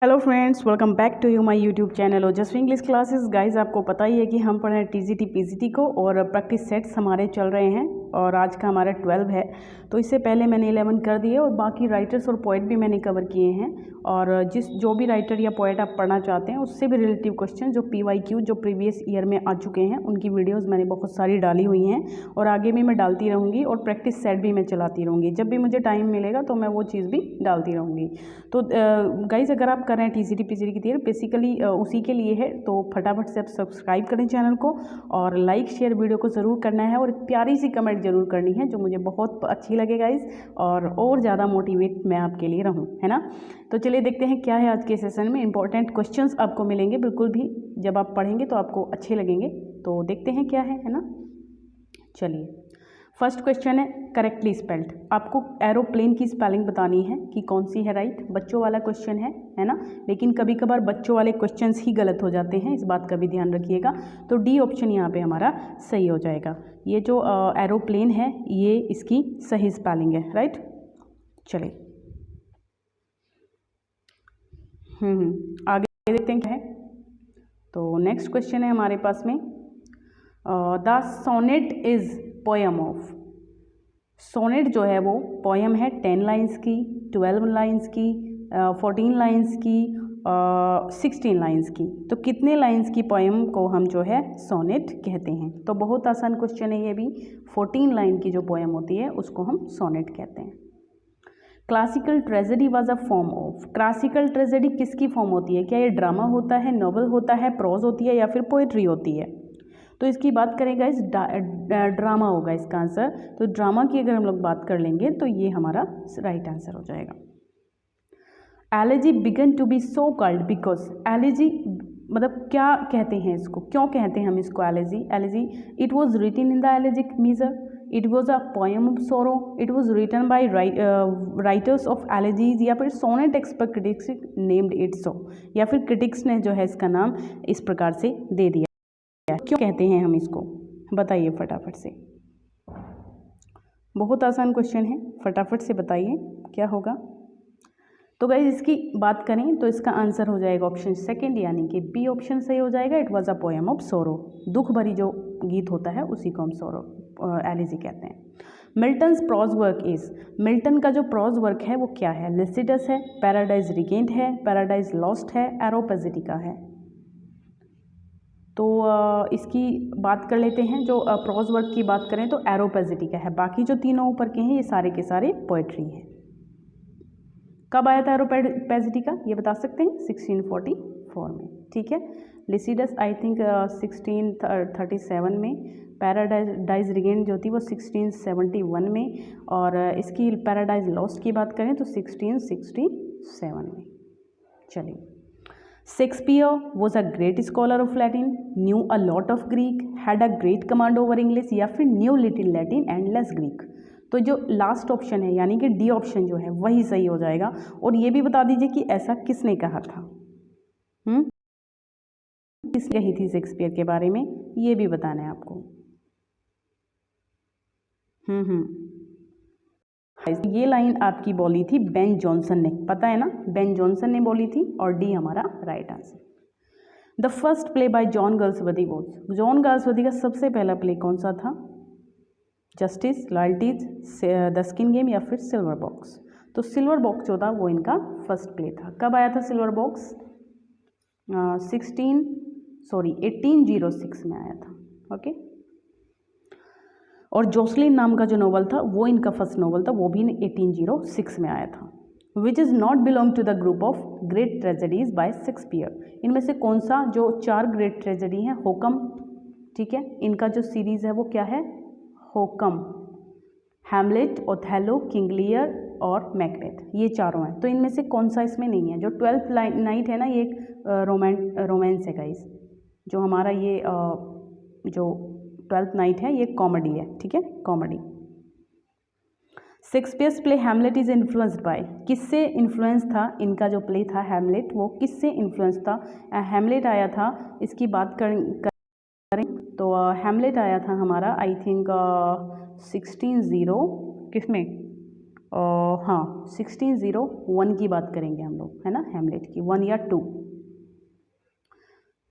Hello friends, welcome back to my YouTube channel Ojaswi English classes. Guys, आपको पता ही है कि हम पढ़ रहे हैं टीजीटी पीजीटी को और प्रैक्टिस सेट्स हमारे चल रहे हैं और आज का हमारा 12 है। तो इससे पहले मैंने 11 कर दिए और बाकी राइटर्स और पोएट भी मैंने कवर किए हैं। और जो भी राइटर या पोएट आप पढ़ना चाहते हैं उससे भी रिलेटिव क्वेश्चन जो PYQ जो प्रीवियस ईयर में आ चुके हैं उनकी वीडियोज़ मैंने बहुत सारी डाली हुई हैं और आगे भी मैं डालती रहूँगी और प्रैक्टिस सेट भी मैं चलाती रहूँगी। जब भी मुझे टाइम मिलेगा तो मैं वो चीज़ भी डालती रहूँगी। तो गाइज़, अगर आप कर रहे हैं टीजीटी पीजीटी की तैयारी बेसिकली उसी के लिए है, तो फटाफट से आप सब्सक्राइब करें चैनल को और लाइक शेयर वीडियो को ज़रूर करना है और प्यारी सी कमेंट ज़रूर करनी है जो मुझे बहुत अच्छी लगे गाइज़, और ज़्यादा मोटिवेट मैं आपके लिए रहूँ, है ना। तो चलिए देखते हैं क्या है आज के सेशन में। इंपॉर्टेंट क्वेश्चंस आपको मिलेंगे बिल्कुल भी, जब आप पढ़ेंगे तो आपको अच्छे लगेंगे। तो देखते हैं क्या है ना। चलिए, फर्स्ट क्वेश्चन है करेक्टली स्पेल्ड। आपको एरोप्लेन की स्पेलिंग बतानी है कि कौन सी है राइट। बच्चों वाला क्वेश्चन है ना, लेकिन कभी कभार बच्चों वाले क्वेश्चंस ही गलत हो जाते हैं, इस बात का भी ध्यान रखिएगा। तो डी ऑप्शन यहाँ पे हमारा सही हो जाएगा। ये जो एरोप्लेन है ये इसकी सही स्पेलिंग है राइट। चलिए आगे देखते हैं क्या है। तो नेक्स्ट क्वेश्चन है हमारे पास में, the sonnet is poem of. Sonnet जो है वो पोएम है 10 लाइंस की, 12 लाइंस की, 14 लाइंस की, 16 लाइंस की। तो कितने लाइंस की पोएम को हम जो है सोनेट कहते हैं। तो बहुत आसान क्वेश्चन है ये भी। 14 लाइन की जो पोएम होती है उसको हम सोनेट कहते हैं। Classical tragedy was a form of. Classical tragedy किसकी फॉर्म होती है? क्या ये ड्रामा होता है, नॉवल होता है, प्रोज होती है या फिर पोएट्री होती है? तो इसकी बात करेंगे इस ड्रामा होगा इसका आंसर। तो ड्रामा की अगर हम लोग बात कर लेंगे तो ये हमारा राइट आंसर हो जाएगा। Elegy began to be so called because. Elegy मतलब क्या कहते हैं इसको, क्यों कहते हैं हम इसको elegy? Elegy it was written in the elegiac measure, it was a poem of sorrow, it was written by writers of elegies, या फिर sonnet expert critics named it so, या फिर क्रिटिक्स ने जो है इसका नाम इस प्रकार से दे दिया। क्यों कहते हैं हम इसको, बताइए फटाफट से। बहुत आसान क्वेश्चन है, फटाफट से बताइए क्या होगा। तो गाइस इसकी बात करें तो इसका आंसर हो जाएगा ऑप्शन सेकंड, यानी कि बी ऑप्शन सही हो जाएगा। It was a poem of सोरो। दुख भरी जो गीत होता है उसी को हम सोरो एलिजी कहते हैं। Milton's prose work is. Milton का जो प्रोज वर्क है वो क्या है? लिसिडस है, पैराडाइज रिगेंड है, पैराडाइज लॉस्ट है, एरोपेजिटिका है। तो इसकी बात कर लेते हैं। जो प्रोज वर्क की बात करें तो एरोपेजिटिका है, बाकी जो तीनों ऊपर के हैं ये सारे के सारे पोएट्री हैं। कब आया था एरोपेजिटिका, ये बता सकते हैं? 1644 में, ठीक है। लिसिडस आई थिंक 1637 में, पैराडाइज रिगेंड जो थी वो 1671 में, और इसकी पैराडाइज लॉस्ट की बात करें तो 1667 में। चलिए, Shakespeare was a great scholar of Latin, new a lot of Greek, had a great command over English, या फिर new little Latin and less Greek. तो जो लास्ट ऑप्शन है यानी कि डी ऑप्शन जो है वही सही हो जाएगा। और ये भी बता दीजिए कि ऐसा किसने कहा था, किस कही थी शेक्सपियर के बारे में, ये भी बताना है आपको। ये लाइन आपकी बोली थी बेन जॉनसन ने, पता है ना, बेन जॉनसन ने बोली थी, और डी हमारा right answer. The first play by John Galsworthy was. John Galsworthy का सबसे पहला प्ले कौन सा था? Justice, loyalties, the skin game, या फिर सिल्वर बॉक्स। तो सिल्वर बॉक्स जो था वो इनका फर्स्ट प्ले था। कब आया था सिल्वर बॉक्स? 1806 में आया था, ओके। और जोसलिन नाम का जो नॉवल था वो इनका फर्स्ट नॉवल था, वो भी 1806 में आया था। Which is not belong to the group of great tragedies by Shakespeare. इनमें से कौन सा जो 4 ग्रेट ट्रेजेडी हैं? होकम, ठीक है, इनका जो सीरीज़ है वो क्या है? होकम, हैमलेट, ओथेलो, किंग लियर और मैकबेथ, ये चारों हैं। तो इनमें से कौन सा इसमें नहीं है? जो 12th नाइट है ना, ये एक रोमांस है गाइस। जो हमारा ये जो 12th नाइट है ये कॉमेडी है, ठीक है, comedy. Shakespeare's play Hamlet is influenced by. किससे इन्फ्लुएंस था इनका जो प्ले था हैमलेट, वो किससे इन्फ्लुएंस था? हैमलेट आया था, इसकी बात करें तो हैमलेट आया था हमारा आई थिंक 16 किसमें? हाँ 1601 की बात करेंगे हम लोग, है ना, हैमलेट की 1 या 2।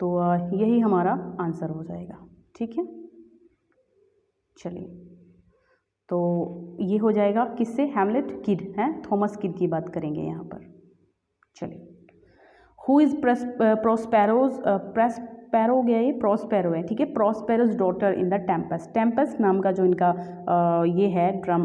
तो यही हमारा आंसर हो जाएगा। ठीक है, चलिए, तो ये हो जाएगा किससे, हैमलेट, किड है, थॉमस किड की बात करेंगे यहाँ पर। चलिए, हु इज़ प्रोस्पेरो गया, ये प्रोस्पेरो है, ठीक है, Prospero's daughter in the Tempest. Tempest नाम का जो इनका ये है ड्राम,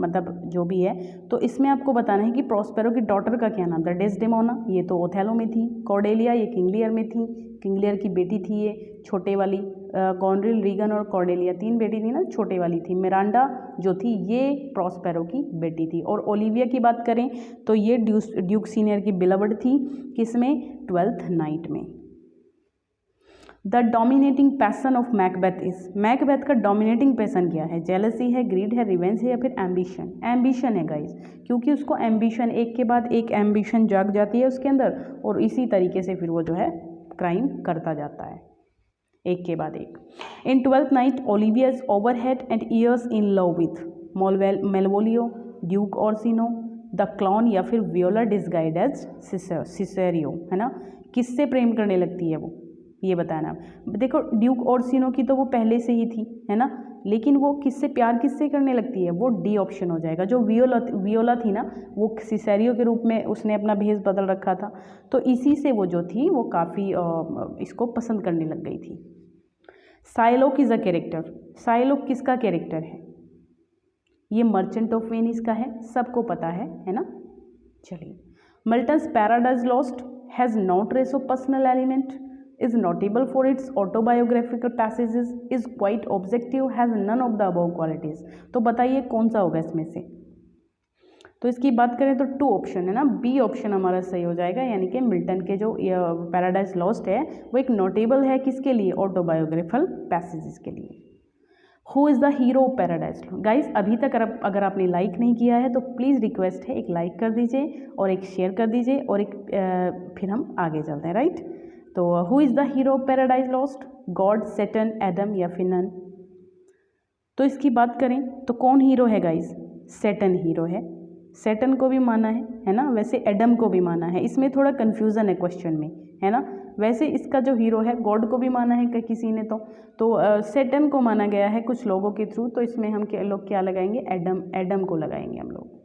मतलब जो भी है, तो इसमें आपको बताना है कि प्रोस्पेरो की डॉटर का क्या नाम था। डेस्डेमोना, ये तो ओथेलो में थी। कॉर्डेलिया, ये किंग लियर में थी, किंग लियर की बेटी थी ये छोटे वाली। कॉनरिल, रीगन और कॉर्डेलिया 3 बेटी थी ना, छोटे वाली थी। मिरांडा जो थी ये प्रोस्पेरो की बेटी थी। और ओलिविया की बात करें तो ये ड्यूक सीनियर की बिलवड थी, किसमें, 12th नाइट में। The dominating passion of Macbeth is, Macbeth का डोमिनेटिंग पैसन क्या है, जेलसी है, ग्रीड है, रिवेंज है, या फिर एम्बिशन। एम्बिशन है गाइस, क्योंकि उसको एम्बिशन, एक के बाद एक एम्बिशन जाग जाती है उसके अंदर, और इसी तरीके से फिर वो जो है क्राइम करता जाता है एक के बाद एक। In 12th night Olivia is overhead and ears in love with Malvolio, duke Orsino, the clown, या फिर वियोला डिस्गाइड एज सिसेरियो, है ना। किससे प्रेम करने लगती है वो, ये बताना। देखो ड्यूक ऑर्सिनो की तो वो पहले से ही थी, है ना, लेकिन वो किससे प्यार किससे करने लगती है, वो डी ऑप्शन हो जाएगा। जो वियोला थी ना, वो सिसेरियो के रूप में उसने अपना भेष बदल रखा था, तो इसी से वो जो थी वो काफ़ी इसको पसंद करने लग गई थी। साइलोक इज़ अ कैरेक्टर, साइलोक किसका कैरेक्टर है, ये मर्चेंट ऑफ वेनिस का है, सबको पता है ना। चलिए, Milton's Paradise Lost has no trace of personal element, is notable for its autobiographical passages, is quite objective, has none of the above qualities। तो बताइए कौन सा होगा इसमें से। तो इसकी बात करें तो 2 ऑप्शन है ना, बी ऑप्शन हमारा सही हो जाएगा, यानी कि मिल्टन के जो पैराडाइज लॉस्ट है वो एक नोटेबल है, किसके लिए, ऑटोबायोग्राफिकल पैसेजेस के लिए। Who is the hero of paradise lost. Guys अभी तक अगर आपने लाइक नहीं किया है तो प्लीज़ रिक्वेस्ट है, एक लाइक कर दीजिए और एक शेयर कर दीजिए, और एक फिर हम आगे चलते हैं, राइट। तो who is the hero of paradise lost, God, Saturn, Adam, या फिर नन। तो इसकी बात करें तो कौन हीरो है गाइज, सैटर्न हीरो है, सैटर्न को भी माना है ना, वैसे एडम को भी माना है। इसमें थोड़ा कन्फ्यूज़न है क्वेश्चन में, है ना। वैसे इसका जो हीरो है गॉड को भी माना है किसी ने, तो सैटर्न को माना गया है कुछ लोगों के थ्रू, तो इसमें हम लोग क्या लगाएंगे, एडम को लगाएंगे हम लोग।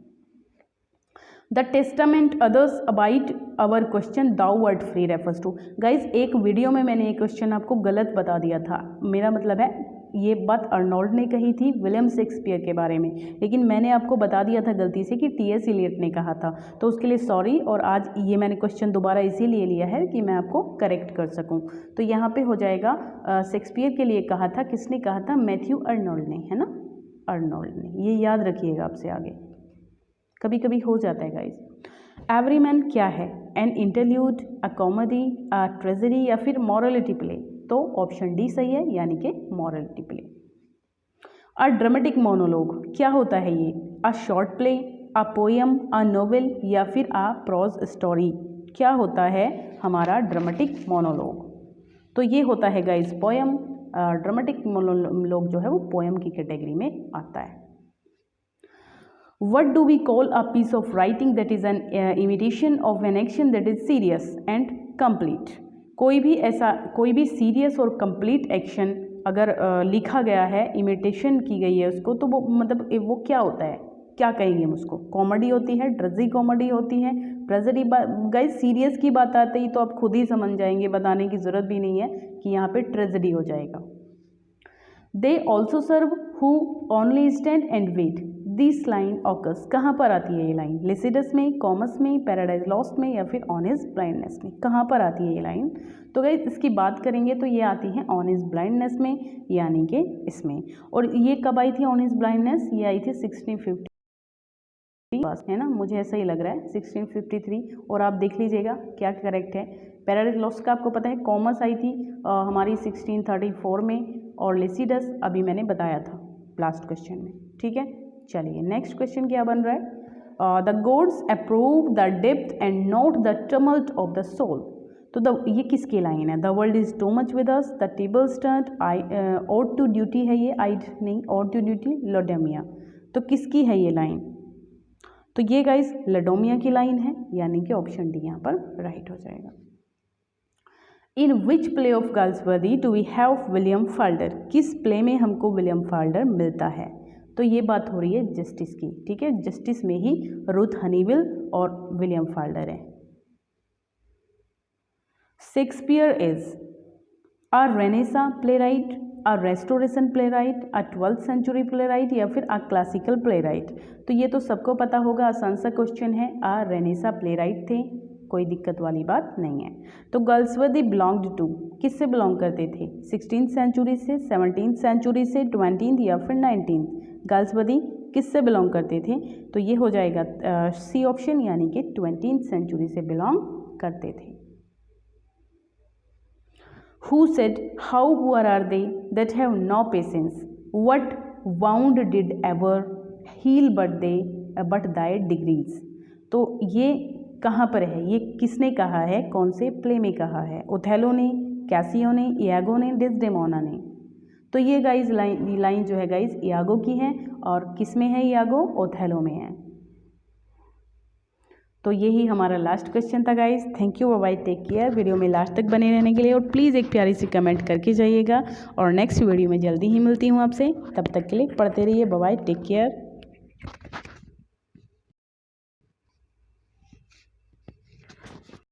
The testament others abide our question thou word free refers to. Guys एक वीडियो में मैंने ये क्वेश्चन आपको गलत बता दिया था, मेरा मतलब है ये बात अर्नोल्ड ने कही थी विलियम शेक्सपियर के बारे में, लेकिन मैंने आपको बता दिया था गलती से कि टी.एस. इलियट ने कहा था, तो उसके लिए सॉरी। और आज ये मैंने क्वेश्चन दोबारा इसीलिए लिया है कि मैं आपको करेक्ट कर सकूं। तो यहाँ पे हो जाएगा शेक्सपियर के लिए कहा था, किसने कहा था, मैथ्यू अर्नोल्ड ने, है ना, अर्नोल्ड ने। ये याद रखिएगा आपसे आगे, कभी कभी हो जाता है गाइज। एवरीमैन क्या है, an interlude, a comedy, a tragedy, या फिर मॉरलिटी प्ले। तो ऑप्शन डी सही है, यानी कि morality play. A dramatic monologue क्या होता है ये, a short play, a poem, a novel, या फिर अ प्रोज स्टोरी। क्या होता है हमारा ड्रामेटिक मोनोलॉग, तो ये होता है गाइज पोएम। ड्रामेटिक मोनोलॉग जो है वो पोएम की कैटेगरी में आता है। What do we call a piece of writing that is an imitation of an action that is serious and complete? कोई भी सीरियस और कंप्लीट एक्शन अगर लिखा गया है, इमिटेशन की गई है उसको, तो वो मतलब वो क्या होता है, क्या कहेंगे हम उसको, कॉमेडी होती है, ट्रेजेडी कॉमेडी होती है, ट्रेजेडी। गाइस सीरियस की बात आते ही तो आप खुद ही समझ जाएंगे, बताने की ज़रूरत भी नहीं है कि यहाँ पे ट्रेजेडी हो जाएगा। They also serve who only stand and wait, this line occurs, कहाँ पर आती है ये लाइन, लिसिडस में, कॉमस में, पैराडाइज लॉस्ट में, या फिर ऑन हिज ब्लाइंडनेस में, कहाँ पर आती है ये लाइन। तो गाइस इसकी बात करेंगे तो ये आती है ऑन हिज ब्लाइंडनेस में, यानी कि इसमें। और ये कब आई थी ऑन हिज ब्लाइंडनेस, ये आई थी 1650 है ना, मुझे ऐसा ही लग रहा है 1653। और आप देख लीजिएगा क्या करेक्ट है। पैराडाइज लॉस्ट का आपको पता है कॉमस आई थी हमारी 1634 में, और लिसिडस अभी मैंने बताया था लास्ट क्वेश्चन में, ठीक है। चलिए नेक्स्ट क्वेश्चन क्या बन रहा है, the gods approve the depth and not the tumult of the soul. तो ये किसकी लाइन है, the world is too much with us, the table stand, I ode to duty है ये, आइड नहीं, ओड टू ड्यूटी, लोडेमिया। तो किसकी है ये लाइन, तो ये गाइस लडोमिया की लाइन है, यानी कि ऑप्शन डी यहाँ पर राइट हो जाएगा। In which play of Galsworthy do we have William Falder, किस प्ले में हमको विलियम फाल्डर मिलता है? तो ये बात हो रही है जस्टिस की, ठीक है, जस्टिस में ही रूथ हनीवेल और विलियम फाल्डर है। Shakespeare is a Renaissance playwright, a restoration playwright, a 12th century playwright या फिर अ क्लासिकल प्ले राइट? तो ये तो सबको पता होगा, आसान सा क्वेश्चन है, अ रेनेसा प्ले राइट थे, कोई दिक्कत वाली बात नहीं है। तो गर्ल्सवर्दी बिलोंग्ड टू, किससे बिलोंग करते थे? 16th सेंचुरी से, 17th सेंचुरी से, 20th या फिर 19th? गर्ल्सवर्दी किससे बिलोंग करते थे? तो ये हो जाएगा सी ऑप्शन, यानी कि 20th सेंचुरी से बिलोंग करते थे। Who said, how poor are they that have no patience? What wound did ever heal but thy degrees? तो ये कहाँ पर है, ये किसने कहा है, कौन से प्ले में कहा है? ओथेलो ने, कैसियो ने, इयागो ने, डेस्डेमोना ने? तो ये गाइज लाइन जो है गाइज इयागो की है, और किस में है इयागो? ओथेलो में है। तो यही हमारा लास्ट क्वेश्चन था guys. Thank you, bye, take care. Video में लास्ट तक बने रहने के लिए, और प्लीज़ एक प्यारी सी कमेंट करके जाइएगा, और नेक्स्ट वीडियो में जल्दी ही मिलती हूँ आपसे। तब तक के लिए पढ़ते रहिए। Bye, take care.